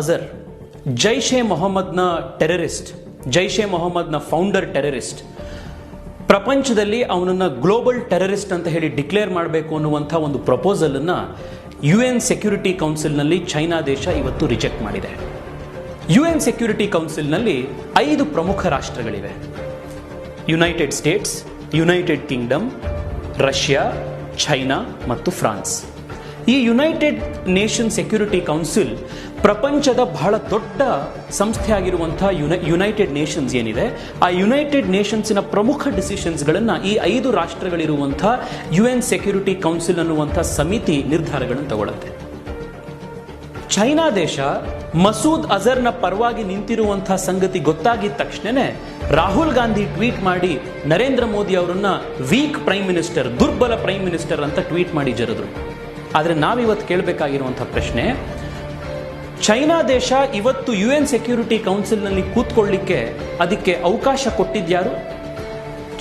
ಅಜರ್ ಜೈಷ್ ಎ ಮೊಹಮ್ಮದ್ನ ಟೆರರಿಸ್ಟ್, ಜೈಷ್ ಎ ಮೊಹಮ್ಮದ್ನ founder terrorist. ಪ್ರಪಂಚದಲ್ಲಿ ಅವನನ್ನ ಗ್ಲೋಬಲ್ ಟೆರರಿಸ್ಟ್ ಅಂತ ಹೇಳಿ ಡಿಕ್ಲೇರ್ ಮಾಡಬೇಕು ಅನ್ನುವಂಥ ಒಂದು ಪ್ರಪೋಸಲ್ ಅನ್ನ UN ಸೆಕ್ಯೂರಿಟಿ ಕೌನ್ಸಿಲ್ನಲ್ಲಿ ಚೈನಾ ದೇಶ ಇವತ್ತು ರಿಜೆಕ್ಟ್ ಮಾಡಿದೆ. UN ಸೆಕ್ಯೂರಿಟಿ ಕೌನ್ಸಿಲ್ನಲ್ಲಿ 5 ಪ್ರಮುಖ ರಾಷ್ಟ್ರಗಳಿವೆ: United States, United Kingdom, Russia, China ಮತ್ತು ಫ್ರಾನ್ಸ್. ಈ ಯುನೈಟೆಡ್ ನೇಷನ್ ಸೆಕ್ಯೂರಿಟಿ ಕೌನ್ಸಿಲ್ ಪ್ರಪಂಚದ ಬಹಳ ದೊಡ್ಡ ಸಂಸ್ಥೆ ಆಗಿರುವಂತಹ ಯುನೈಟೆಡ್ ನೇಷನ್ಸ್ ಏನಿದೆ, ಆ ಯುನೈಟೆಡ್ ನೇಷನ್ಸಿನ ಪ್ರಮುಖ ಡಿಸಿಷನ್ಸ್ಗಳನ್ನು ಈ 5 ರಾಷ್ಟ್ರಗಳಿರುವಂತಹ UN ಸೆಕ್ಯೂರಿಟಿ ಕೌನ್ಸಿಲ್ ಅನ್ನುವಂಥ ಸಮಿತಿ ನಿರ್ಧಾರಗಳನ್ನು ತಗೊಳ್ಳುತ್ತೆ. ಚೈನಾ ದೇಶ ಮಸೂದ್ ಅಜರ್ನ ಪರವಾಗಿ ನಿಂತಿರುವಂತಹ ಸಂಗತಿ ಗೊತ್ತಾಗಿದ ತಕ್ಷಣನೇ ರಾಹುಲ್ ಗಾಂಧಿ ಟ್ವೀಟ್ ಮಾಡಿ ನರೇಂದ್ರ ಮೋದಿ ಅವರನ್ನ ವೀಕ್ ಪ್ರೈಮ್ ಮಿನಿಸ್ಟರ್, ದುರ್ಬಲ ಪ್ರೈಮ್ ಮಿನಿಸ್ಟರ್ ಅಂತ ಟ್ವೀಟ್ ಮಾಡಿ ಜರಿದ್ರು. ಆದರೆ ನಾವಿವತ್ತು ಕೇಳಬೇಕಾಗಿರುವಂತಹ ಪ್ರಶ್ನೆ, ಚೈನಾ ದೇಶ ಇವತ್ತು UN ಸೆಕ್ಯೂರಿಟಿ ಕೌನ್ಸಿಲ್ನಲ್ಲಿ ಕೂತ್ಕೊಳ್ಳಿಕ್ಕೆ ಅದಕ್ಕೆ ಅವಕಾಶ ಕೊಟ್ಟಿದ್ಯಾರು?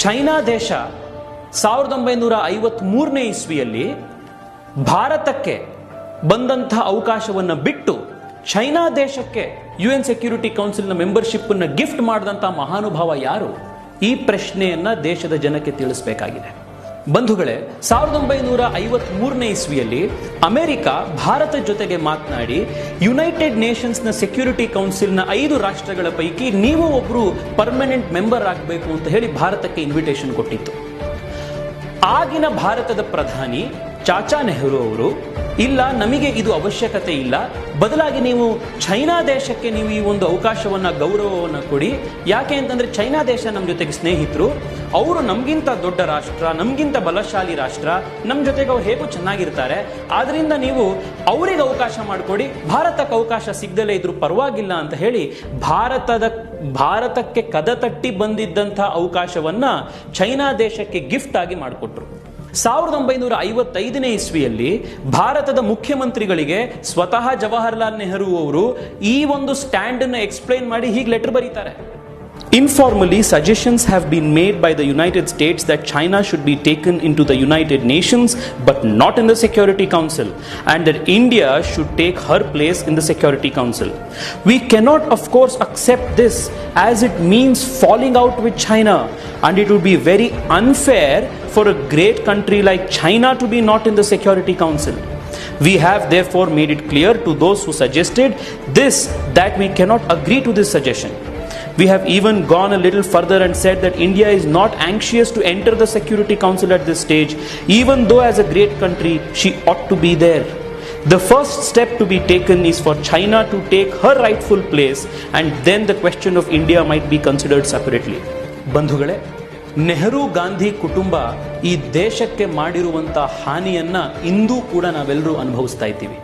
ಚೈನಾ ದೇಶ 1953ನೇ ಇಸ್ವಿಯಲ್ಲಿ ಭಾರತಕ್ಕೆ ಬಂದಂತಹ ಅವಕಾಶವನ್ನು ಬಿಟ್ಟು ಚೈನಾ ದೇಶಕ್ಕೆ UN ಸೆಕ್ಯೂರಿಟಿ ಕೌನ್ಸಿಲ್ನ ಮೆಂಬರ್ಶಿಪ್ ಅನ್ನು ಗಿಫ್ಟ್ ಮಾಡಿದಂತಹ ಮಹಾನುಭಾವ ಯಾರು? ಈ ಪ್ರಶ್ನೆಯನ್ನ ದೇಶದ ಜನಕ್ಕೆ ತಿಳಿಸಬೇಕಾಗಿದೆ. ಬಂಧುಗಳೇ, 1953ನೇ ಇಸ್ವಿಯಲ್ಲಿ ಅಮೆರಿಕ ಭಾರತ ಜೊತೆಗೆ ಮಾತನಾಡಿ ಯುನೈಟೆಡ್ ನೇಷನ್ಸ್ನ ಸೆಕ್ಯೂರಿಟಿ ಕೌನ್ಸಿಲ್ನ 5 ರಾಷ್ಟ್ರಗಳ ಪೈಕಿ ನೀವು ಒಬ್ರು ಪರ್ಮನೆಂಟ್ ಮೆಂಬರ್ ಆಗಬೇಕು ಅಂತ ಹೇಳಿ ಭಾರತಕ್ಕೆ ಇನ್ವಿಟೇಷನ್ ಕೊಟ್ಟಿತ್ತು. ಆಗಿನ ಭಾರತದ ಪ್ರಧಾನಿ ಚಾಚಾ ನೆಹರು ಅವರು, ಇಲ್ಲ, ನಮಗೆ ಇದು ಅವಶ್ಯಕತೆ ಇಲ್ಲ, ಬದಲಾಗಿ ನೀವು ಚೈನಾ ದೇಶಕ್ಕೆ ನೀವು ಈ ಒಂದು ಅವಕಾಶವನ್ನ, ಗೌರವವನ್ನು ಕೊಡಿ. ಯಾಕೆ ಅಂತಂದ್ರೆ ಚೈನಾ ದೇಶ ನಮ್ಮ ಜೊತೆಗೆ ಸ್ನೇಹಿತರು, ಅವರು ನಮ್ಗಿಂತ ದೊಡ್ಡ ರಾಷ್ಟ್ರ, ನಮ್ಗಿಂತ ಬಲಶಾಲಿ ರಾಷ್ಟ್ರ, ನಮ್ಮ ಜೊತೆಗೆ ಅವ್ರು ಹೇಗೂ ಚೆನ್ನಾಗಿರ್ತಾರೆ, ಆದ್ರಿಂದ ನೀವು ಅವರಿಗೆ ಅವಕಾಶ ಮಾಡಿಕೊಡಿ, ಭಾರತಕ್ಕೆ ಅವಕಾಶ ಸಿಗದಲೇ ಇದ್ರೂ ಪರವಾಗಿಲ್ಲ ಅಂತ ಹೇಳಿ ಭಾರತಕ್ಕೆ ಕದ ತಟ್ಟಿ ಬಂದಿದ್ದಂತಹ ಅವಕಾಶವನ್ನ ಚೈನಾ ದೇಶಕ್ಕೆ ಗಿಫ್ಟ್ ಆಗಿ ಮಾಡಿಕೊಟ್ರು. 1955ನೇ ಇಸ್ವಿಯಲ್ಲಿ ಭಾರತದ ಮುಖ್ಯಮಂತ್ರಿಗಳಿಗೆ ಸ್ವತಃ ಜವಾಹರ್ಲಾಲ್ ನೆಹರು ಅವರು ಈ ಒಂದು ಸ್ಟ್ಯಾಂಡ್ ಅನ್ನು ಎಕ್ಸ್ಪ್ಲೈನ್ ಮಾಡಿ ಹೀಗೆ ಲೆಟರ್ ಬರೀತಾರೆ: Informally, suggestions have been made by the United States that China should be taken into the United Nations but not in the Security Council, and that India should take her place in the Security Council. We cannot, of course, accept this, as it means falling out with China, and it would be very unfair for a great country like China to be not in the Security Council. We have therefore made it clear to those who suggested this that we cannot agree to this suggestion. We have even gone a little further and said that India is not anxious to enter the Security Council at this stage, even though as a great country she ought to be there. The first step to be taken is for China to take her rightful place, and then the question of India might be considered separately. ಬಂಧುಗಳೇ, ನೆಹರು ಗಾಂಧಿ ಕುಟುಂಬ ಈ ದೇಶಕ್ಕೆ ಮಾಡಿರುವಂತಹ ಹಾನಿಯನ್ನ ಇಂದೂ ಕೂಡ ನಾವೆಲ್ಲರೂ ಅನುಭವಿಸ್ತಾ ಇದ್ದೀವಿ.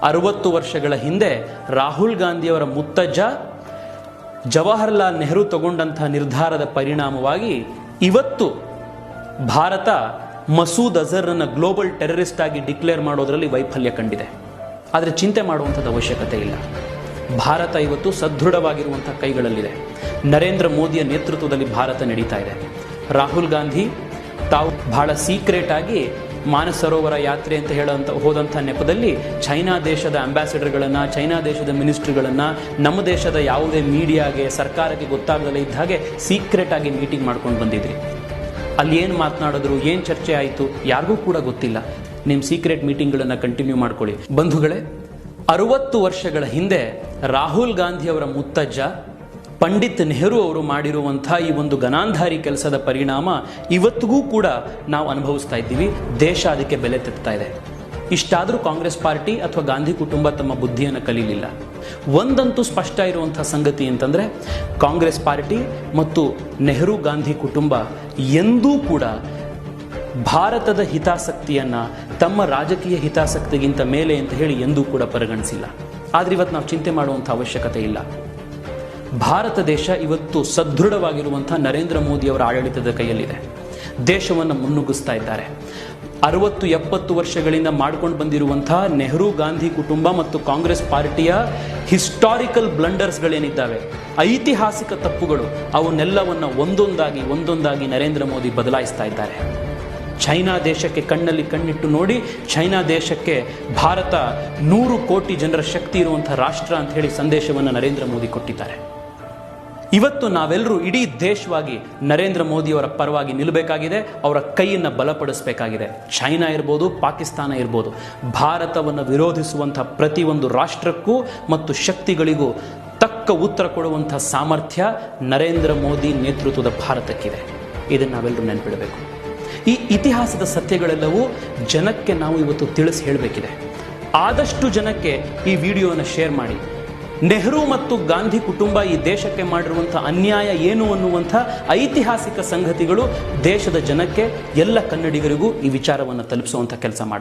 60 ವರ್ಷಗಳ ಹಿಂದೆ ರಾಹುಲ್ ಗಾಂಧಿಯವರ ಮುತ್ತಜ್ಜ ಜವಾಹರ್ಲಾಲ್ ನೆಹರು ತಗೊಂಡಂತಹ ನಿರ್ಧಾರದ ಪರಿಣಾಮವಾಗಿ ಇವತ್ತು ಭಾರತ ಮಸೂದ್ ಅಜರ್ನ ಗ್ಲೋಬಲ್ ಟೆರರಿಸ್ಟ್ ಆಗಿ ಡಿಕ್ಲೇರ್ ಮಾಡೋದರಲ್ಲಿ ವೈಫಲ್ಯ ಕಂಡಿದೆ. ಆದರೆ ಚಿಂತೆ ಮಾಡುವಂಥದ್ದು ಅವಶ್ಯಕತೆ ಇಲ್ಲ. ಭಾರತ ಇವತ್ತು ಸದೃಢವಾಗಿರುವಂತಹ ಕೈಗಳಲ್ಲಿದೆ. ನರೇಂದ್ರ ಮೋದಿಯ ನೇತೃತ್ವದಲ್ಲಿ ಭಾರತ ನಡೀತಾ ಇದೆ. ರಾಹುಲ್ ಗಾಂಧಿ ತಾವು ಬಹಳ ಸೀಕ್ರೆಟ್ ಆಗಿ ಮಾನಸರೋವರ ಯಾತ್ರೆ ಅಂತ ಹೋದಂಥ ನೆಪದಲ್ಲಿ ಚೈನಾ ದೇಶದ ಅಂಬಾಸಿಡರ್ಗಳನ್ನು, ಚೈನಾ ದೇಶದ ಮಿನಿಸ್ಟ್ರಿಗಳನ್ನು ನಮ್ಮ ದೇಶದ ಯಾವುದೇ ಮೀಡಿಯಾಗೆ, ಸರ್ಕಾರಕ್ಕೆ ಗೊತ್ತಾಗದಲ್ಲೇ ಇದ್ದ ಹಾಗೆ ಸೀಕ್ರೆಟ್ ಆಗಿ ಮೀಟಿಂಗ್ ಮಾಡ್ಕೊಂಡು ಬಂದಿದ್ರಿ. ಅಲ್ಲಿ ಏನು ಮಾತನಾಡಿದ್ರು, ಏನು ಚರ್ಚೆ ಆಯಿತು, ಯಾರಿಗೂ ಕೂಡ ಗೊತ್ತಿಲ್ಲ. ನಿಮ್ಮ ಸೀಕ್ರೆಟ್ ಮೀಟಿಂಗ್ಗಳನ್ನು ಕಂಟಿನ್ಯೂ ಮಾಡ್ಕೊಳ್ಳಿ. ಬಂಧುಗಳೇ, 60 ವರ್ಷಗಳ ಹಿಂದೆ ರಾಹುಲ್ ಗಾಂಧಿಯವರ ಮುತ್ತಜ್ಜ ಪಂಡಿತ್ ನೆಹರು ಅವರು ಮಾಡಿರುವಂತಹ ಈ ಒಂದು ಗನಾಂಧಾರಿ ಕೆಲಸದ ಪರಿಣಾಮ ಇವತ್ತಿಗೂ ಕೂಡ ನಾವು ಅನುಭವಿಸ್ತಾ ಇದ್ದೀವಿ. ದೇಶ ಅದಕ್ಕೆ ಬೆಲೆ ತೆತ್ತಾ ಇದೆ. ಇಷ್ಟಾದರೂ ಕಾಂಗ್ರೆಸ್ ಪಾರ್ಟಿ ಅಥವಾ ಗಾಂಧಿ ಕುಟುಂಬ ತಮ್ಮ ಬುದ್ಧಿಯನ್ನು ಕಲೀಲಿಲ್ಲ. ಒಂದಂತೂ ಸ್ಪಷ್ಟ ಇರುವಂತಹ ಸಂಗತಿ ಅಂತಂದ್ರೆ, ಕಾಂಗ್ರೆಸ್ ಪಾರ್ಟಿ ಮತ್ತು ನೆಹರು ಗಾಂಧಿ ಕುಟುಂಬ ಎಂದೂ ಕೂಡ ಭಾರತದ ಹಿತಾಸಕ್ತಿಯನ್ನ ತಮ್ಮ ರಾಜಕೀಯ ಹಿತಾಸಕ್ತಿಗಿಂತ ಮೇಲೆ ಅಂತ ಹೇಳಿ ಎಂದೂ ಕೂಡ ಪರಿಗಣಿಸಿಲ್ಲ. ಆದ್ರೆ ಇವತ್ತು ನಾವು ಚಿಂತೆ ಮಾಡುವಂಥ ಅವಶ್ಯಕತೆ ಇಲ್ಲ. ಭಾರತ ದೇಶ ಇವತ್ತು ಸದೃಢವಾಗಿರುವಂತಹ ನರೇಂದ್ರ ಮೋದಿ ಅವರ ಆಡಳಿತದ ಕೈಯಲ್ಲಿದೆ. ದೇಶವನ್ನು ಮುನ್ನುಗ್ಗಿಸ್ತಾ ಇದ್ದಾರೆ. 60-70 ವರ್ಷಗಳಿಂದ ಮಾಡ್ಕೊಂಡು ಬಂದಿರುವಂತಹ ನೆಹರು ಗಾಂಧಿ ಕುಟುಂಬ ಮತ್ತು ಕಾಂಗ್ರೆಸ್ ಪಾರ್ಟಿಯ ಹಿಸ್ಟಾರಿಕಲ್ ಬ್ಲಂಡರ್ಸ್ಗಳೇನಿದ್ದಾವೆ, ಐತಿಹಾಸಿಕ ತಪ್ಪುಗಳು, ಅವನ್ನೆಲ್ಲವನ್ನ ಒಂದೊಂದಾಗಿ ನರೇಂದ್ರ ಮೋದಿ ಬದಲಾಯಿಸ್ತಾ ಇದ್ದಾರೆ. ಚೈನಾ ದೇಶಕ್ಕೆ ಕಣ್ಣಲ್ಲಿ ಕಣ್ಣಿಟ್ಟು ನೋಡಿ, ಚೈನಾ ದೇಶಕ್ಕೆ ಭಾರತ 100 ಕೋಟಿ ಜನರ ಶಕ್ತಿ ಇರುವಂತಹ ರಾಷ್ಟ್ರ ಅಂತ ಹೇಳಿ ಸಂದೇಶವನ್ನು ನರೇಂದ್ರ ಮೋದಿ ಕೊಟ್ಟಿದ್ದಾರೆ. ಇವತ್ತು ನಾವೆಲ್ಲರೂ ಇಡೀ ದೇಶವಾಗಿ ನರೇಂದ್ರ ಮೋದಿಯವರ ಪರವಾಗಿ ನಿಲ್ಲಬೇಕಾಗಿದೆ, ಅವರ ಕೈಯನ್ನು ಬಲಪಡಿಸಬೇಕಾಗಿದೆ. ಚೈನಾ ಇರ್ಬೋದು, ಪಾಕಿಸ್ತಾನ ಇರ್ಬೋದು, ಭಾರತವನ್ನು ವಿರೋಧಿಸುವಂತಹ ಪ್ರತಿಯೊಂದು ರಾಷ್ಟ್ರಕ್ಕೂ ಮತ್ತು ಶಕ್ತಿಗಳಿಗೂ ತಕ್ಕ ಉತ್ತರ ಕೊಡುವಂಥ ಸಾಮರ್ಥ್ಯ ನರೇಂದ್ರ ಮೋದಿ ನೇತೃತ್ವದ ಭಾರತಕ್ಕಿದೆ. ಇದನ್ನು ನಾವೆಲ್ಲರೂ ನೆನಪಿಡಬೇಕು. ಈ ಇತಿಹಾಸದ ಸತ್ಯಗಳೆಲ್ಲವೂ ಜನಕ್ಕೆ ನಾವು ಇವತ್ತು ತಿಳಿಸಿ ಹೇಳಬೇಕಿದೆ. ಆದಷ್ಟು ಜನಕ್ಕೆ ಈ ವಿಡಿಯೋನ ಶೇರ್ ಮಾಡಿ. ನೆಹರು ಮತ್ತು ಗಾಂಧಿ ಕುಟುಂಬ ಈ ದೇಶಕ್ಕೆ ಮಾಡಿರುವಂಥ ಅನ್ಯಾಯ ಏನು ಅನ್ನುವಂಥ ಐತಿಹಾಸಿಕ ಸಂಗತಿಗಳು ದೇಶದ ಜನಕ್ಕೆ, ಎಲ್ಲ ಕನ್ನಡಿಗರಿಗೂ ಈ ವಿಚಾರವನ್ನು ತಲುಪಿಸುವಂಥ ಕೆಲಸ ಮಾಡೋಣ.